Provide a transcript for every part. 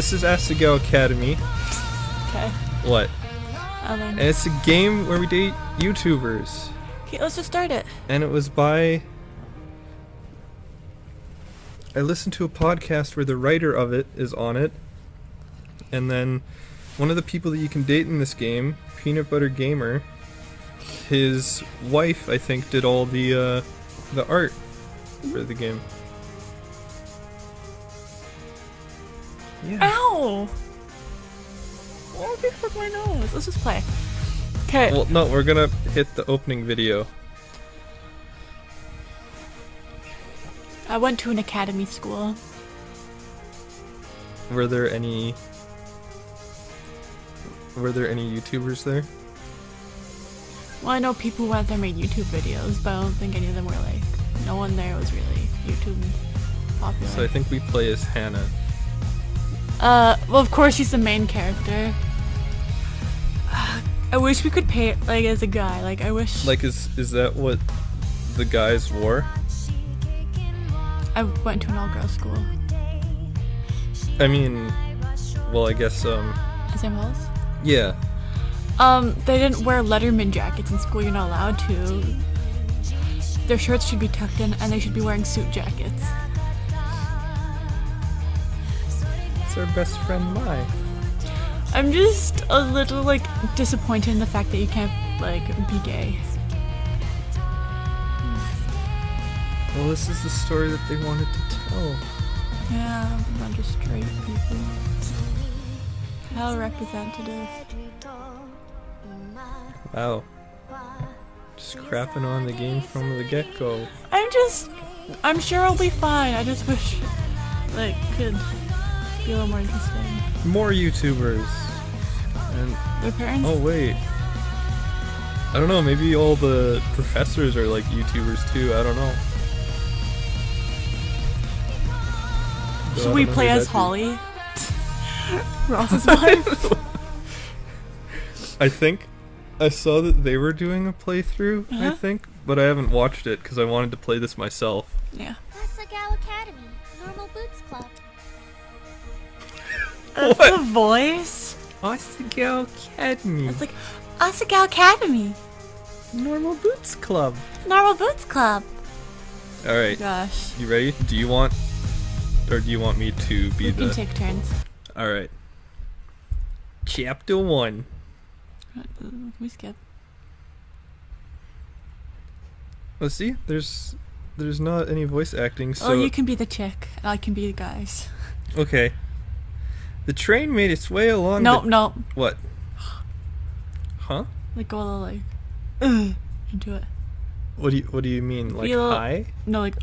this is Asagao Academy. Okay. What? And it's a game where we date YouTubers. Okay, let's just start it. And it was by... I listened to a podcast where the writer of it is on it. And then one of the people that you can date in this game, Peanut Butter Gamer, his wife, I think, did all the art for the game. Yeah. Ow! Oh, big fuck my nose. Let's just play. Okay. Well, no, we're gonna hit the opening video. I went to an academy school. Were there any YouTubers there? Well, I know people who went there made YouTube videos, but I don't think any of them were like... No one there was really YouTube popular. So I think we play as Hannah. Well, of course she's the main character. I wish we could pay it, like, as a guy. Like, I wish... Like, is that what the guys wore? I went to an all-girls school. I mean... Well, I guess, Same holes? Yeah. They didn't wear Letterman jackets in school. You're not allowed to. Their shirts should be tucked in, and they should be wearing suit jackets. It's our best friend, Mai. I'm just a little, like, disappointed in the fact that you can't, like, be gay. Well, this is the story that they wanted to tell. Yeah, a bunch of straight people. How representative. Wow. Just crapping on the game from the get-go. I'm sure I'll be fine. I just wish, like, could be a little more interesting. More YouTubers. And Their parents? oh wait. I don't know, maybe all the professors are like YouTubers too, I don't know. Should we play as Holly? Ross's wife? I think I saw that they were doing a playthrough, I think, but I haven't watched it because I wanted to play this myself. Yeah. Asagao Academy, Normal Boots Club. That's What? the voice? Asagao Academy. It's like, Asagao Academy, Normal Boots Club. Normal Boots Club. Alright, Gosh. you ready? Do you want me to be We the... can take turns. Alright. Chapter 1. We skip. Let's see, there's not any voice acting, so... Oh, you can be the chick, and I can be the guys. Okay. The train made its way along Nope. What? Huh? Like, go a little, like, into it. What do you mean? Like Feel- high? No, like,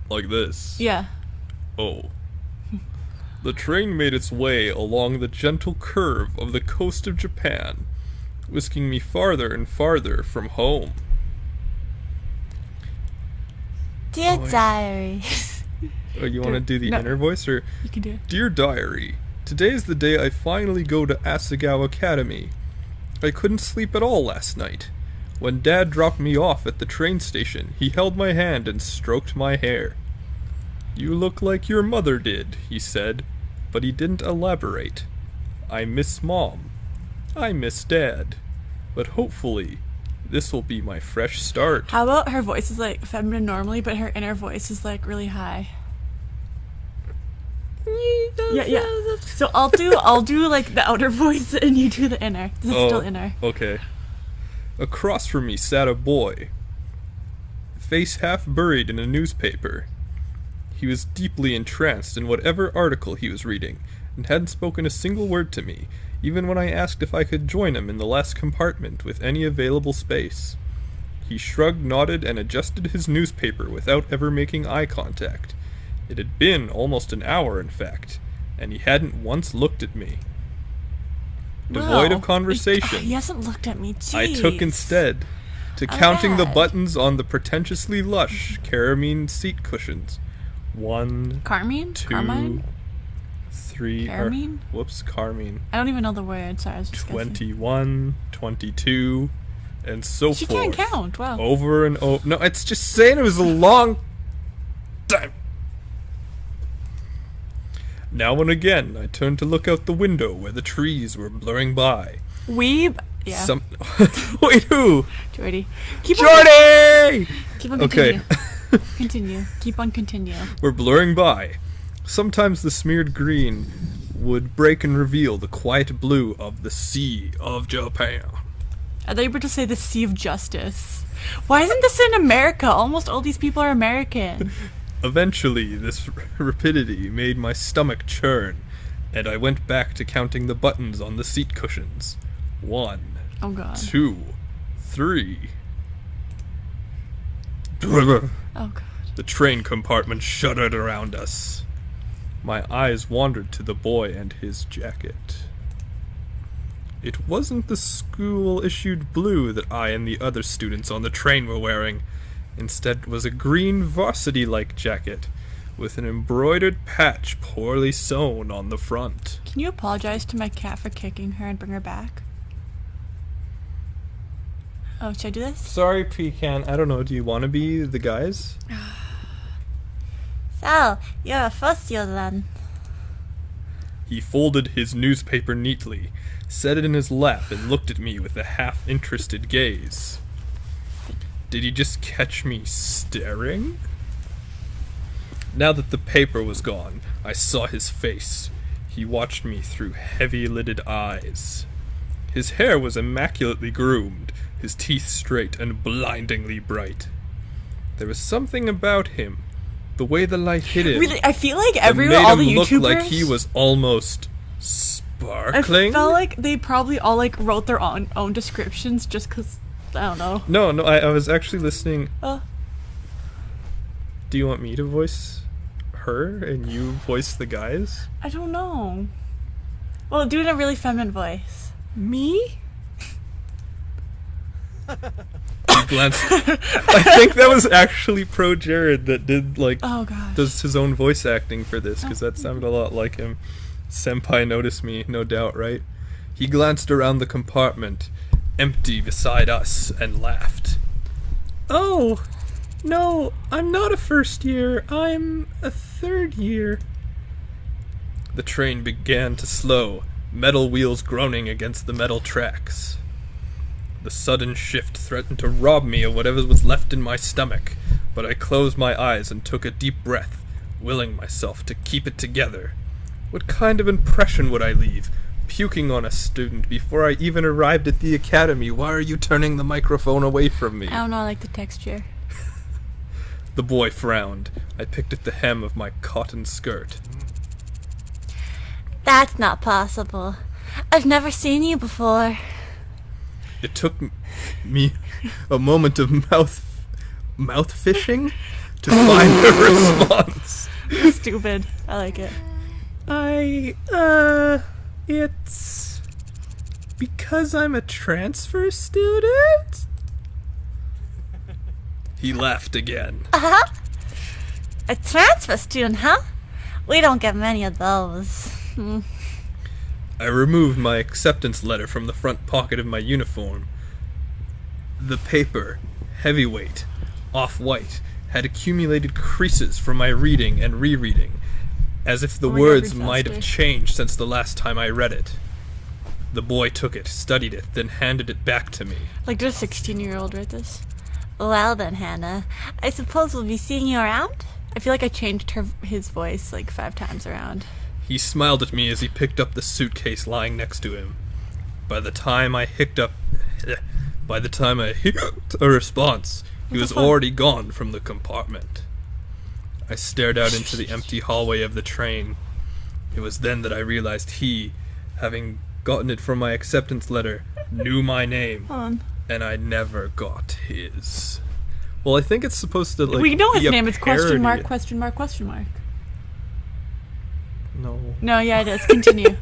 Like this? Yeah. Oh. The train made its way along the gentle curve of the coast of Japan, whisking me farther and farther from home. Dear Oh, diary. Oh, you want to do the No. inner voice, or... You can do it. Dear Diary, today is the day I finally go to Asagao Academy. I couldn't sleep at all last night. When Dad dropped me off at the train station, he held my hand and stroked my hair. You look like your mother did, he said, but he didn't elaborate. I miss Mom. I miss Dad. But hopefully, this will be my fresh start. How about her voice is, like, feminine normally, but her inner voice is, like, really high? Yeah. So I'll do like the outer voice and you do the inner. This is still inner. Okay. Across from me sat a boy, face half buried in a newspaper. He was deeply entranced in whatever article he was reading, and hadn't spoken a single word to me, even when I asked if I could join him in the last compartment with any available space. He shrugged, nodded, and adjusted his newspaper without ever making eye contact. It had been almost an hour, in fact, and he hadn't once looked at me. Devoid of conversation, He hasn't looked at me. Jeez. I took instead to counting the bad. buttons on the pretentiously lush caramine seat cushions. 1, Carmine? 2, Carmine? 3, Caramine? Carmine. I don't even know the word. Sorry, I was just guessing. 21, 22, and so She forth. can't count. Wow. Over and over. No, it's just saying it was a long time. Now and again, I turned to look out the window where the trees were blurring by. Weeb. Yeah. Wait, who? Jordy. Jordy! Keep on Okay. continue. Continue. Keep on continue. Were blurring by. Sometimes the smeared green would break and reveal the quiet blue of the Sea of Japan. I thought you were to say the Sea of Justice. Why isn't this in America? Almost all these people are American. Eventually, this rapidity made my stomach churn, and I went back to counting the buttons on the seat cushions. 1, Oh god. 2, 3. Oh god. The train compartment shuddered around us. My eyes wandered to the boy and his jacket. It wasn't the school-issued blue that I and the other students on the train were wearing. Instead, it was a green varsity-like jacket with an embroidered patch poorly sewn on the front. Can you apologize to my cat for kicking her and bring her back? Oh, should I do this? Sorry, Pecan. I don't know. Do you want to be the guys? So, you're a first year then. He folded his newspaper neatly, set it in his lap, and looked at me with a half-interested gaze. Did he just catch me staring? Now that the paper was gone, I saw his face. He watched me through heavy-lidded eyes. His hair was immaculately groomed, his teeth straight and blindingly bright. There was something about him, the way the light hit him, Really, I feel like that everyone, made all the him look YouTubers, like he was almost I sparkling. felt like they probably all like wrote their own descriptions just because, I don't know. No, I was actually listening. Oh. Do you want me to voice her and you voice the guys? I don't know. Well, do it in a really feminine voice. Me? He glanced. I think that was actually Pro Jared that did Oh gosh. does his own voice acting for this, because that sounded a lot like him. Senpai noticed me, no doubt, right? He glanced around the compartment, empty beside us, and laughed. Oh, no, I'm not a first year. I'm a third year. The train began to slow, metal wheels groaning against the metal tracks. The sudden shift threatened to rob me of whatever was left in my stomach, but I closed my eyes and took a deep breath, willing myself to keep it together. What kind of impression would I leave, puking on a student before I even arrived at the academy? Why are you turning the microphone away from me? I don't know, I like the texture. The boy frowned. I picked at the hem of my cotton skirt. That's not possible. I've never seen you before. It took me a moment of mouth fishing to find a response. Stupid. I like it. It's because I'm a transfer student? He laughed again. A transfer student, huh? We don't get many of those. I removed my acceptance letter from the front pocket of my uniform. The paper, heavyweight, off-white, had accumulated creases from my reading and rereading, as if the Oh my God, words read might have faster. changed since the last time I read it. The boy took it, studied it, then handed it back to me. Like, did a 16-year-old write this? Well then, Hannah, I suppose we'll be seeing you around? I feel like I changed his voice like 5 times around. He smiled at me as he picked up the suitcase lying next to him. By the time I hicced a response, he was already gone from the compartment. I stared out into the empty hallway of the train. It was then that I realized he, having gotten it from my acceptance letter, knew my name, Hold on. and I never got his. Well, I think it's supposed to, like, We know his be a name. It's question mark, parody. question mark, question mark. No. No, yeah, it is. Continue.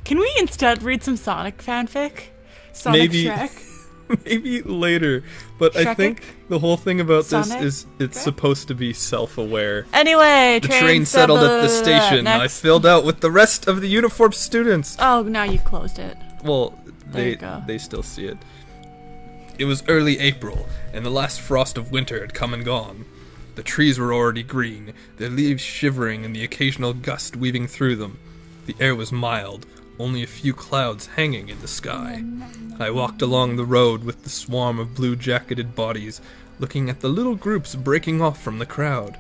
Can we instead read some Sonic fanfic? Sonic Maybe- Shrek? Maybe later, but I Shrek-ic? think the whole thing about this Sonic? is it's Shrek? supposed to be self-aware. Anyway, The train settled at the station. I Next. filled out with the rest of the uniformed students. Oh, now you closed it. Well, There you go. they still see it. It was early April, and the last frost of winter had come and gone. The trees were already green, their leaves shivering and the occasional gust weaving through them. The air was mild, only a few clouds hanging in the sky. I walked along the road with the swarm of blue-jacketed bodies, looking at the little groups breaking off from the crowd.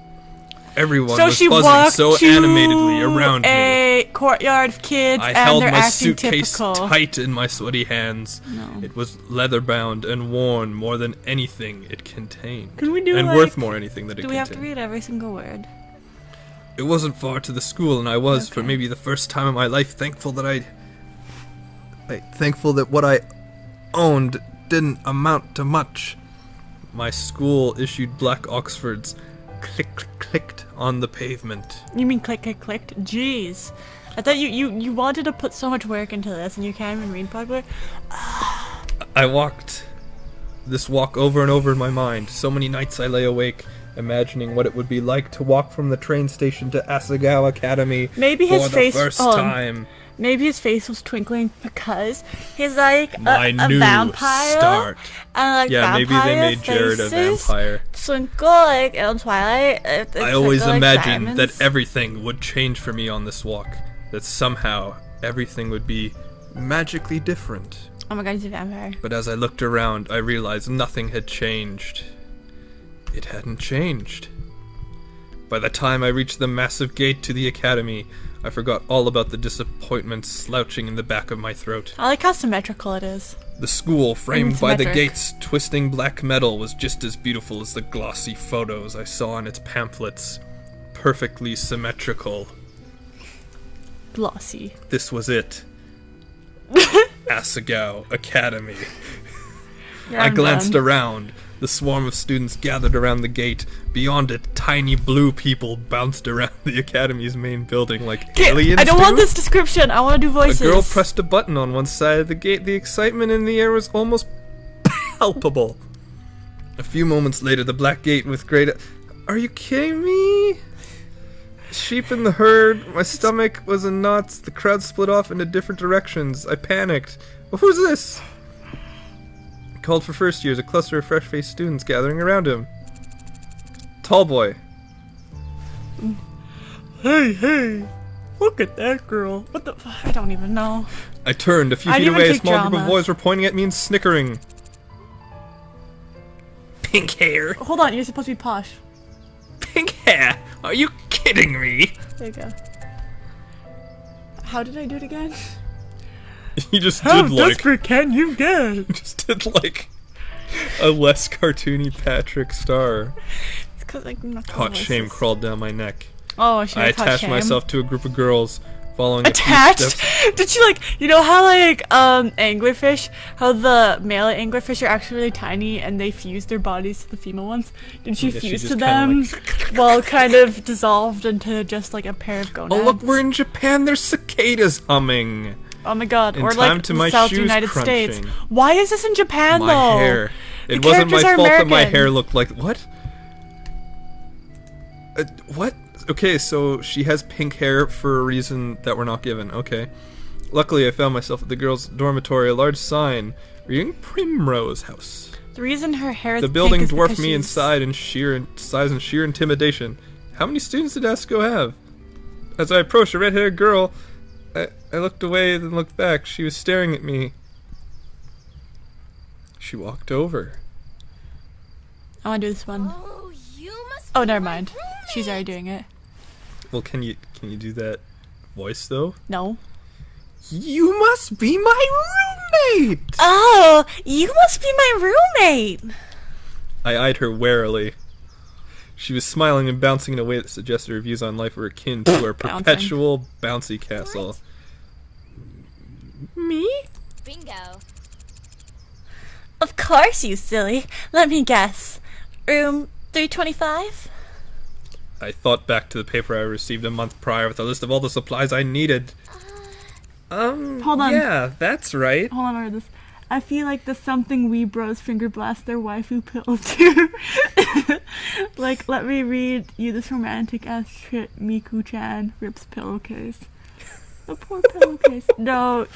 Everyone was buzzing so animatedly around me. A courtyard of kids, I and held they're my acting suitcase typical. tight in my sweaty hands. No. It was leather-bound and worn more than anything it contained. Can we do and like, worth more anything that it do we contained. have to read every single word? It wasn't far to the school, and I was, for Okay. maybe the first time in my life, thankful that what I owned didn't amount to much. My school issued black Oxfords clicked on the pavement. You mean clicked? Jeez. I thought you wanted to put so much work into this and you can't even read properly. I walked this walk over and over in my mind. So many nights I lay awake, imagining what it would be like to walk from the train station to Asagao Academy Maybe his for the face- first hold on. time. Maybe his face was twinkling because he's like My a new vampire. start. And like Yeah, maybe they made Jared a faces vampire. twinkle like in Twilight. I always twinkle like imagined diamonds. that everything would change for me on this walk. That somehow everything would be magically different. Oh my god, he's a vampire. But as I looked around, I realized nothing had changed. It hadn't changed. By the time I reached the massive gate to the academy, I forgot all about the disappointment slouching in the back of my throat. I like how symmetrical it is. The school, framed by the Symmetric. gate's twisting black metal, was just as beautiful as the glossy photos I saw in its pamphlets. Perfectly symmetrical. Glossy. This was it. Asagao Academy. I glanced around. The swarm of students gathered around the gate. Beyond it, tiny blue people bounced around the academy's main building like aliens I don't do. want this description. I want to do A voices. girl pressed a button on one side of the gate. The excitement in the air was almost palpable. A few moments later, the black gate with great... Are you kidding me? Sheep in the herd. My stomach was in knots. The crowd split off into different directions. I panicked. Who's this? He called for first years. A cluster of fresh-faced students gathering around him. Tall boy. Hey, look at that girl. What the? I don't even know. I turned. A few I feet didn't away, a even take small group of drama. boys were pointing at me and snickering. Pink hair. Hold on, you're supposed to be posh. Pink hair? Are you kidding me? There you go. How did I do it again? You just did like... can you get? just did like a less cartoony Patrick Star. It's because like not Hot shame crawled down my neck. Oh, she I has hot attached shame. myself to a group of girls, following a few Attached? steps. Did you like? You know how like anglerfish? How the male anglerfish are actually really tiny and they fuse their bodies to the female ones? Did she Yeah, she fuse just to kinda, them? Well, kind of dissolved into just like a pair of gonads. Oh look, we're in Japan. There's cicadas humming. Oh my god! In Or time like to my South shoes United States. crunching. Why is this in Japan My though? hair. The It wasn't my characters are fault that my American. hair looked like... What? What? Okay, so she has pink hair for a reason that we're not given. Okay. Luckily, I found myself at the girls' dormitory, a large sign reading Primrose House. The reason her hair is The pink building is dwarfed because me in she's- size and sheer intimidation. How many students did Asco have? As I approached a red-haired girl, I looked away, then looked back. She was staring at me. She walked over. I want to do this one. Oh, you must Oh, be never my mind. She's already doing it. Well, can you do that voice though? No. You must be my roommate! Oh, you must be my roommate. I eyed her warily. She was smiling and bouncing in a way that suggested her views on life were akin to her Bouncing. perpetual bouncy castle. Me? Bingo. Of course, you silly. Let me guess. Room 325? I thought back to the paper I received a month prior with a list of all the supplies I needed. Hold on. Yeah, that's right. Hold on, I read this. I feel like the something we bros finger blast their waifu pills too. Like, let me read you this romantic ass shit. Miku-chan rips pillowcase. The poor pillowcase. No,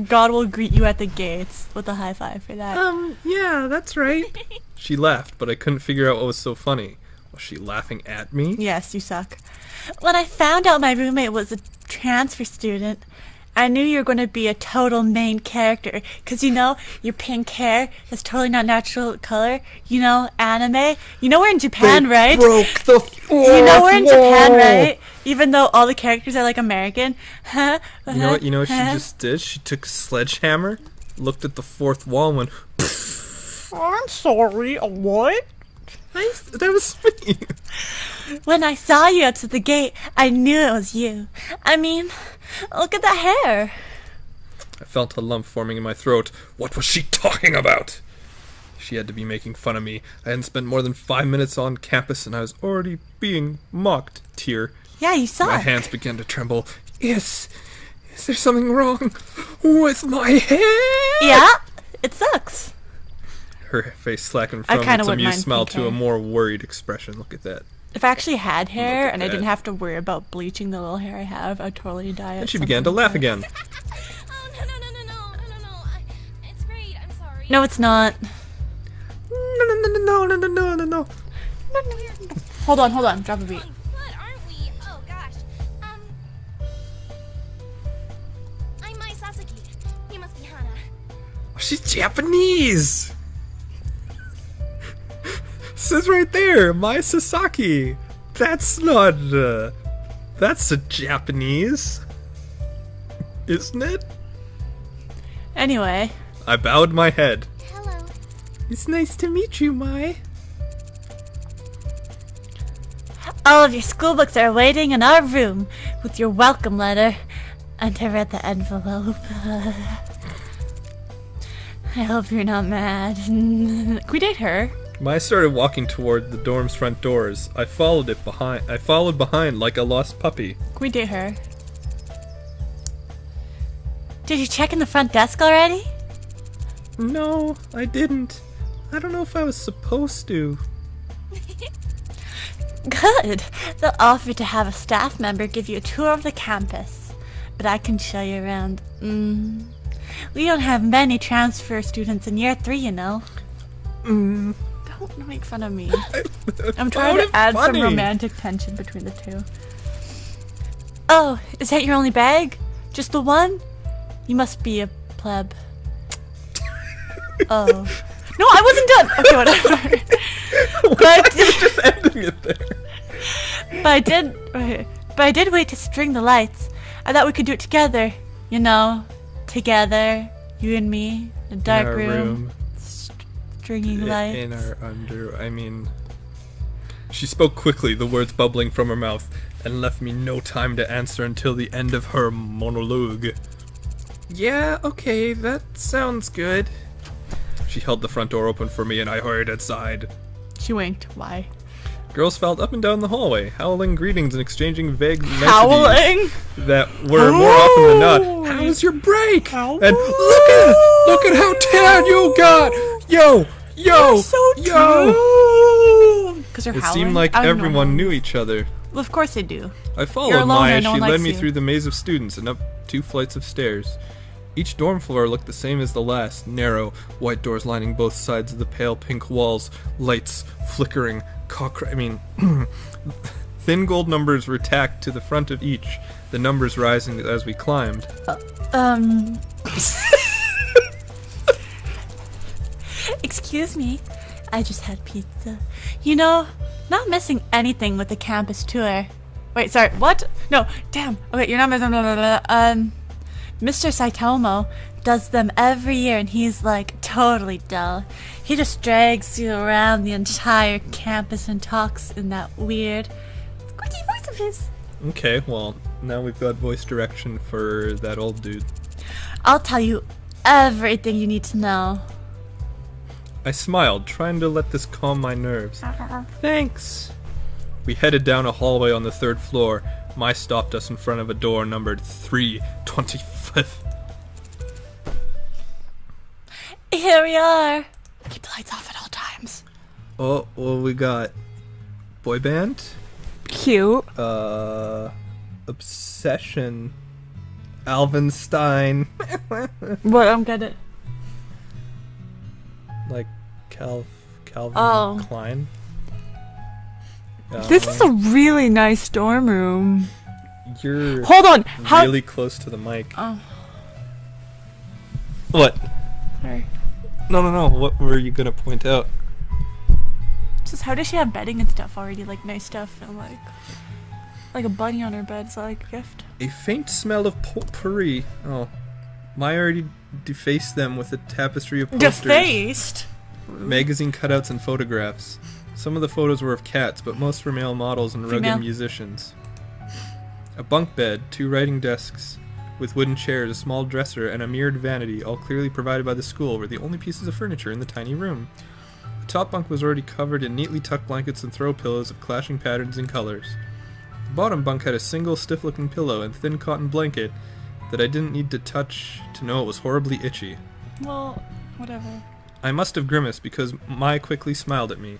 God will greet you at the gates with a high five for that. Yeah, that's right. She laughed, but I couldn't figure out what was so funny. Was she laughing at me? Yes, you suck. When I found out my roommate was a transfer student, I knew you were going to be a total main character. Because, your pink hair is totally not natural color. Anime. We're in Japan, right? Broke the fourth we're in Japan, wall. right? Even though all the characters are, like, American. You know what she just did? She took a sledgehammer, looked at the fourth wall, and went, I'm sorry, what? that was me. When I saw you up to the gate, I knew it was you. I mean, look at that hair. I felt a lump forming in my throat. What was she talking about? She had to be making fun of me. I hadn't spent more than 5 minutes on campus, and I was already being mocked. Tear. Yeah, you saw My it. hands began to tremble. Is there something wrong with my hair? Yeah, it sucks. Her face slackened I from kinda its wouldn't amused mind smile pink to a hair. more worried expression. Look at that. If I actually had hair Look at and I didn't that. have to worry about bleaching the little hair I have, I'd totally dye it. And she began to laugh again. Oh, no. It's great. I'm sorry. No, it's not. No. Hold on. Drop a beat. What aren't we? Oh, gosh. I'm Mai Sasaki. You must be Hana. She's Japanese! Says right there, Mai Sasaki. That's not, that's a Japanese. Isn't it? Anyway. I bowed my head. Hello. It's nice to meet you, Mai. All of your school books are waiting in our room with your welcome letter. And I read the envelope. I hope you're not mad. Can we date her? Mai started walking toward the dorm's front doors. I followed behind like a lost puppy. Can we date her? Did you check in the front desk already? No, I didn't. I don't know if I was supposed to. Good. They'll offer to have a staff member give you a tour of the campus. But I can show you around. We don't have many transfer students in year 3, Don't make fun of me. I'm trying to add some romantic tension between the two. Oh, is that your only bag? Just the one? You must be a pleb. Oh. No, I wasn't done! Okay, whatever. But Just ending it there. But I did wait to string the lights. I thought we could do it together. Together. You and me. In a dark In our room. Stringing lights. In our She spoke quickly, the words bubbling from her mouth, and left me no time to answer until the end of her monologue. Yeah, okay, that sounds good. She held the front door open for me and I hurried inside. She winked. Why? Girls filed up and down the hallway, howling greetings and exchanging vague niceties Howling? that were more often than not, how's your break? Howling. And look at how tan you got! Yo! So Yo! true. Because they're It howling. seemed like I don't know everyone how- knew each other. Well, of course they do. I You're followed alone Maya. and no She one led likes me you. through the maze of students and up 2 flights of stairs. Each dorm floor looked the same as the last, narrow, white doors lining both sides of the pale pink walls, lights flickering, thin gold numbers were tacked to the front of each, the numbers rising as we climbed. Excuse me. I just had pizza. Not missing anything with the campus tour. Wait, sorry, what? No, damn. Okay, you're not missing. Mr. Saitomo does them every year, and he's like totally dull. He just drags you around the entire campus and talks in that weird, squeaky voice of his. Okay, well, now we've got voice direction for that old dude. I'll tell you everything you need to know. I smiled, trying to let this calm my nerves. Thanks. We headed down a hallway on the 3rd floor. Mai stopped us in front of a door numbered 325th. Here we are. Keep the lights off at all times. Oh, well, we got boy band, Cute. obsession, Alvinstein, What I'm gonna. like Calvin Oh. Klein. This is a really nice dorm room. You're Hold on. How? really close to the mic. Oh, What? sorry. No. What were you gonna point out? Just how does she have bedding and stuff already? Like nice stuff and like a bunny on her bed. Is that like a gift? A faint smell of potpourri. Oh, Maya already defaced them with a tapestry of posters, Defaced. magazine cutouts, and photographs. Some of the photos were of cats, but most were male models and rugged Female. musicians. A bunk bed, 2 writing desks with wooden chairs, a small dresser, and a mirrored vanity, all clearly provided by the school, were the only pieces of furniture in the tiny room. The top bunk was already covered in neatly tucked blankets and throw pillows of clashing patterns and colors. The bottom bunk had a single stiff-looking pillow and thin cotton blanket that I didn't need to touch to know it was horribly itchy. Well, whatever. I must have grimaced because Maya quickly smiled at me.